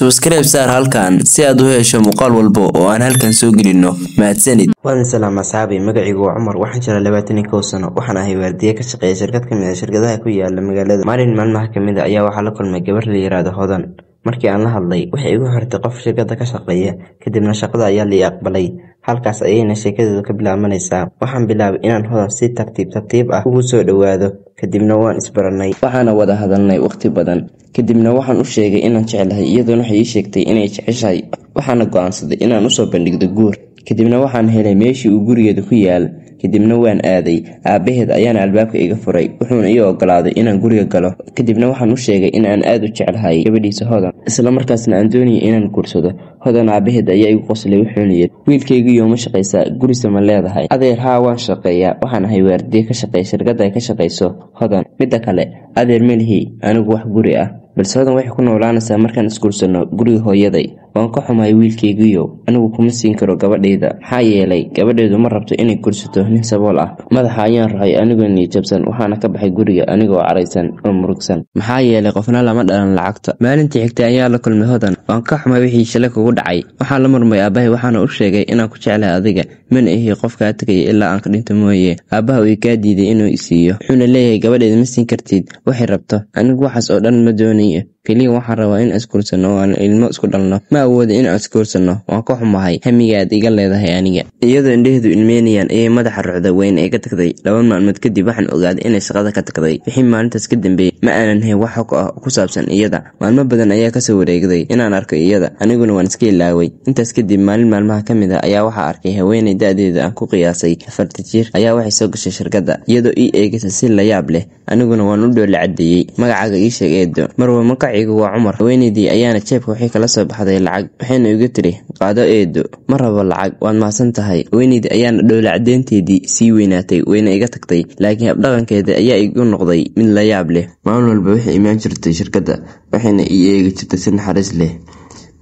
Subscribe saar halkan si aad u hesho muuqaal walba oo aan halkan soo gelino. Mahadsanid. waan salaam asxaabi magacaygu waa Cumar waxaan jiraa 21 sano waxaan ahay waardiye ka shaqeeya shirkad kamid ah shirkadaha ku yaala magaalada maalin maalmaha kamid ah ayaa waxaa la kulmay gabar la yiraahdo Hodan markii aan la hadlay waxay igu xirtay qof shirkadda ka shaqeeya kadibna shaqada ayaa la aqbalay halkaas ayayna sheekadu ka bilaabanaysaa waxaan bilaabay inaan Hodan si tartiib ah ugu soo dhawaado kadibna waan isbaranay waxaana wada hadalnay waqti badan kadibna waxaan u sheegay inaan jecelahay iyadoo waxay ii sheegtay inay jeceshahay waxaana go'aansaday inaan u soo bandhigdo guur kadibna waxaan helay meeshii uu gurigeeda ku yaal kadibna waan aaday aabaheed ayaana albaabka iga furay wuxuuna ii ogolaaday inaan guriga galo kadibna waxaan u sheegay in aan aad u jecelahay gabadhiisa Hodan isla markaasna aan doonayay inaan guursado Hodan aabaheed ayaa igu qoslay wuxuuna yiri wiilkaygu ma shaqaysaa guriga ma leedahay adeer haa waan shaqeeyaa waxaan ahay waardiye ka shaqeeya shirkadda ay ka shaqeyso Hodan midda kale adeer melihi anigu wax guri ah balse Hodan waxay ku noolaanaysaa markaan iskuulsano guriga hooyaday waan ka xumahay wiilkaygu anigu kuma siin karo gabadhayda maxaa yeelay gabadheedu ma rabto inay guursato nin sabool ah madaxa ayaan rahay anigoo niyadjabsan waxaana ka baxay guriga anigoo caraysan oo murugsan maxaa yeelay qofna lama dhalan lacagta maalintii xigtay ayaa la kulmay Hodan waan ka xumahay wixii shalay kugu dhacay waxaan la murmay aabahay waxaana u sheegay inaan ku jecelahay adiga mana ihi qofka tagay ilaa aan ka dhinto mooyee aabaha uu ka diiday inuu isiiyo wuxuuna leeyahay gabadheedu ma siin kartid waxay rabto anigu waxaas oo dhan ma doonayo kaliya waxaan rabaa in iskuulsano oo aan ilmo isku dhalno ma awoodo in iskuulsano waan ka xumahay hamiga aad iga leedahay aniga iyadoo indhaheedu ilmeynayaan ayay madaxa ruuxda weyn ee ka tagtay 2 maalmood kadib waxaan ogaaday inay shaqada ka tagtay wixii maalintaas ka dambeeyay ma aanan hay wax ku saabsan iyada maalmo badan ayaa ka soo wareegday inaan arko iyada aniguna waan iska ilaaway intaas kadib maalmaha kamid ah ayaa waxa arkay haweeney da'deeda aan ku qiyaasay 40 jir ayaa waxay soo gashay shirkadda iyadoo ii eegaysa si la yaab leh aniguna waan u dhool cadeeyay magacaaga ii sheeg eedo marwa magaciigu waa Cumar haweeneydii ayaana jeebka wixii kala soo baxday lacag waxayna igu tiri qaado eedo ma rabo lacag waan maasan tahay haweeneydii ayaana dhool cadeynteedii sii weynaatay wayna iga tagtay laakiin habdhaqankeeda ayaa igu noqday mid la yaab leh maalin walba waxay imaan jirtay shirkadda waxayna ii eegi jirtay si naxariis leh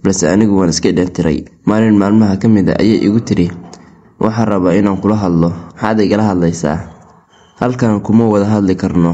balse anigu waan iska dhantiray maalin maalmaha kamid ah ayay igu tiri waxaan rabaa inaan kula hadlo maxaad igala hadlaysaa halkan kuma wada hadli karno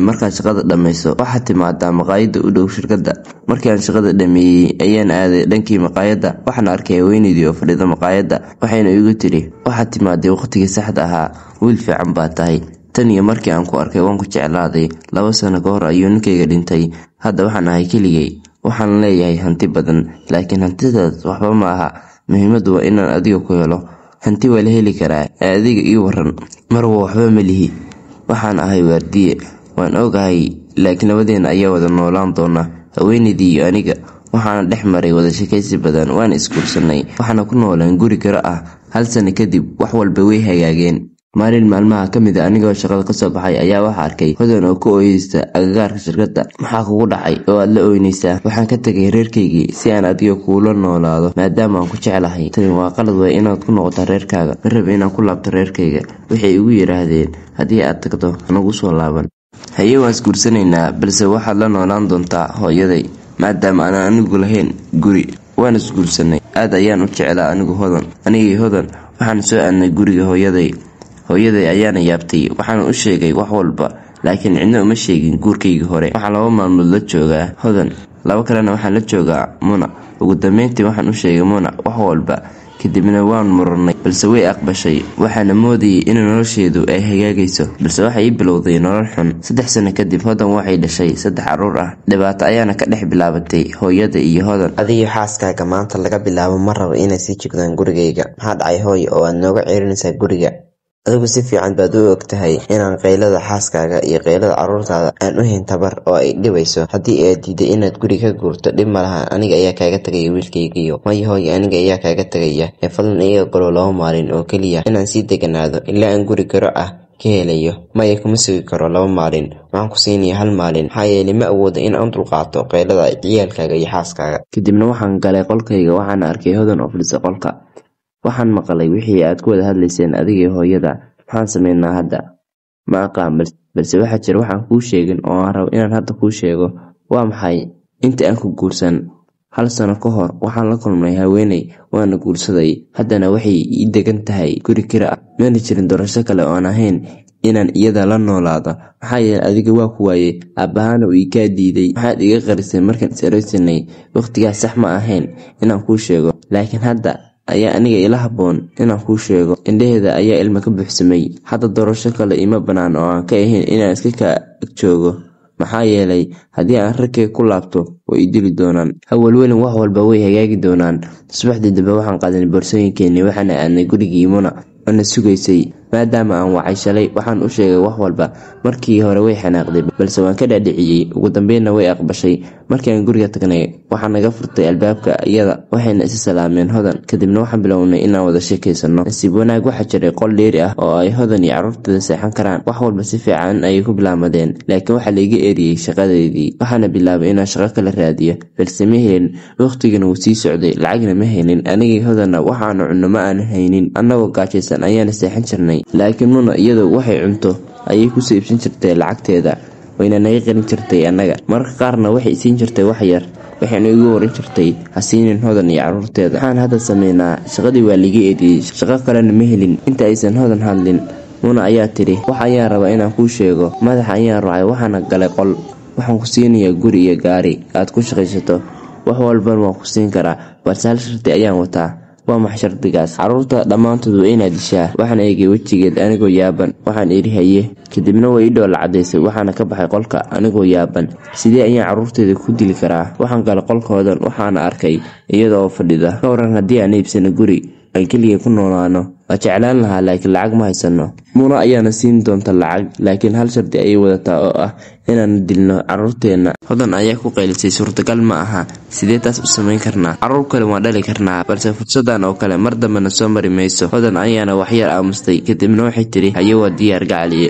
markaa shaqada dhamayso waxa timaada maqaayada u dhow shirkadda markii aan shaqada dhameeyay ayaan aaday dhankii maqaayada waxaan arkay haweeneydii oo fadhida maqaayada waxayna igu tiri waxa timaaday waqtigii saxda ahaa wiil fiican baa tahay tan iyo markii aan ku arkay waan ku jeclaaday 2 sano ka hor ayuu ninkayga dhintay hadda waxaan ahay keligay waxaan leeyahay hanti badan laakiin hantidaas waxba ma aha muhiimadu waa inaan adiga ku helo hanti waa la heli karaa adiga ii waran marwa waxba ma lihi waxaan ahay waardiye waan ogahay laakiin labadeena ayaa wada noolaan doona haweeneydii iyo aniga waxaana dhex maray wada sheekaysi badan waan iskuulsanay waxaana ku noolaan guri karo ah 1 sano kadib wax walba way hagaageen maalin maalmaha kamid ah anigoo shaqada ka soo baxay ayaa waxa arkay Hodan oo ku ooyeysta agagaarka shirkadda maxaa kugu dhacay oo aad la ooynaysaa waxaan ka tagay reerkaygii si aan adiga kuula noolaado maadaama aan ku jecelahay tani waa qalad way inaad ku noqoto reerkaaga ma rabo inaan ku laabto reerkayga waxay igu yiraahdeen haddii aad tagto anagu soo laaban haye waan isguursanaynaa balse waxaad la noolaan doontaa hooyaday maadaama aan anigu lahayn guri waan isguursanay aad ayaan u jeclaa anigu Hodan anigii Hodan waxaan soo aadnay guriga hooyaday ayaana yaabtay waxaan u sheegay wax walba laakiin cidna uma sheegin guurkayga hore waxaan 2 maalmood la joogaa Hodan 2 kalena waxaan la joogaa Muna ugu dambeyntii waxaan u sheegay Muna wax walba kadibna waan mururnay balse way aqbashay waxaana moodayay in nolosheedu ay hagaagayso balse waxay bilowday nolol xun 3 sano kadib Hodan waxay dhashay 3 caruur ah dhibaato ayaana ka dhex bilaabatay hooyada iyo Hodan adiga xaaskaaga maanta laga bilaabo ma rabo inay sii joogdaan gurigayga maxaa dhacay hooyo oo aad nooga ceerinaysaa guriga adigu si fiican baad u ogtahay inaan qaylada xaaskaaga iyo qaylada caruurtaada aan u hayn tabar oo ay dhibayso haddii aad diiday inaad guri ka guurto dhib ma laha aniga ayaa kaaga tagaya wiilkaygiyo maya hooyo aniga ayaa kaaga tagaya fadlan iga galo 2 maalin oo keliya inaan sii deganaado ilaa aan guri karo ah ka helayo maya kuma sugi karo 2 maalin waxaan ku siinayaa 1 maalin maxaa yeelay ma awoodo in aan dulqaato qaylada ciyaalkaaga iyo xaaskaaga kadibna waxaan galay qolkayga waxaana arkay Hodan oo fadhisa qolka waxaan maqlay wixii aad ku wada hadlayseen adiga hooyada maxaan sameynaa hadda ma aqaan balse waxa jira waxaan kuu sheegin oo aan rabo inaan hadda kuu sheego waa maxay inta aan ku guursan 1 sano ka hor waxaan la kulmay haweeney waana guursaday haddana waxay ii degan tahay guri kira ah mana jirin doorasho kale oo aan ahayn inaan iyada la noolaado maxaa yeelay adiga waa ku waayey aabbahaana uu ikaa diiday waxaad iga qarisay markaan is eraysanay waqtigaas sax ma ahayn inaan kuu sheego laakiin hadda ayaa aniga ila haboon inaan kuu sheego indhaheeda ayaa ilma ka buuxsamay hadda doorasho kale ima banaan oo aan ka ahayn inaan iska ka ag joogo maxaa yeelay haddii aan ragkay ku laabto way i dili doonaan hawalwelin wax walba way hagaagi doonaan subaxdii dambe waxaan qaadanay boorsooyinkeennii waxaana aadnay gurigii Muna ana sugaysay maadaama aan wacay shalay waxaan u sheegay wax walba markii hore way xanaaqday balse waan ka dhaadhiciyay ugu dambeynna way aqbashay markii aan guriga tagnay waxaan naga furtay albaabka iyada waxayna is salaameen Hodan kadibna waxaan bilownay inaan wada sheekaysano nasiib wanaag waxa jiray qol dheeri ah oo ay Hodan iyo carruurteeda seexan karaan wax walba si fiican ayay ku bilaamadeen laakiin waxa la iga eeriyay shaqadeedii waxaana bilaabay inaan shaqo kala raadiyo balse ma helin waqtigana wuu sii socday lacagna ma helin anigii Hodanna waxaan cunno ma aan haynin annagoo gaajaysan ayaan seexan jirnay laakiin Muna iyadu waxay cunto ayay ku siibsan jirtay lacagteeda wayna naga qarin jirtay annaga marka qaarna waxay siin jirtay wax yar waxayna igu waran jirtay hasiinin Hodan iyo carruurteeda waxaan hadda sameynaa shaqadii waa liga eediyay shaqo kalena ma helin inta aysan Hodan hadlin Muna ayaa tiri wax ayaan rabaa inaan kuu sheego madaxa ayaan raacay waxaana galay qol waxaan ku siinayaa guri iyo gaari aad ku shaqaysato wax walba waan ku siin karaa balse hal sharti ayaan wataa waa maxay shartigaas carruurta dhammaantood waa inaad dishaa waxaan eegay wejigeed anigoo yaaban waxaan iri haye kadibna way idhool cadaysay waxaana ka baxay qolka anigoo yaaban sidee ayaan carruurteeda ku dili karaa waxaan galay qolkoodan waxaana arkay iyada oo fadhida ka waran haddii aan iibsano guri aan keliya ku noolaano waa jeclaan lahaa laakiin lacag ma haysano Muna ayaana siin doonta lacag laakiin hal sharti ayay wadataa oo ah inaan dilno carruurteena Hodan ayaa ku qaylisay suurtagal ma aha sidee taas u samayn karnaa carruur kale waan dhali karnaa balse fursadan oo kale mar dambana soo mari mayso Hodan ayaana wax yar aamustay kadibna waxay tiri haye waa diyaar gacaliye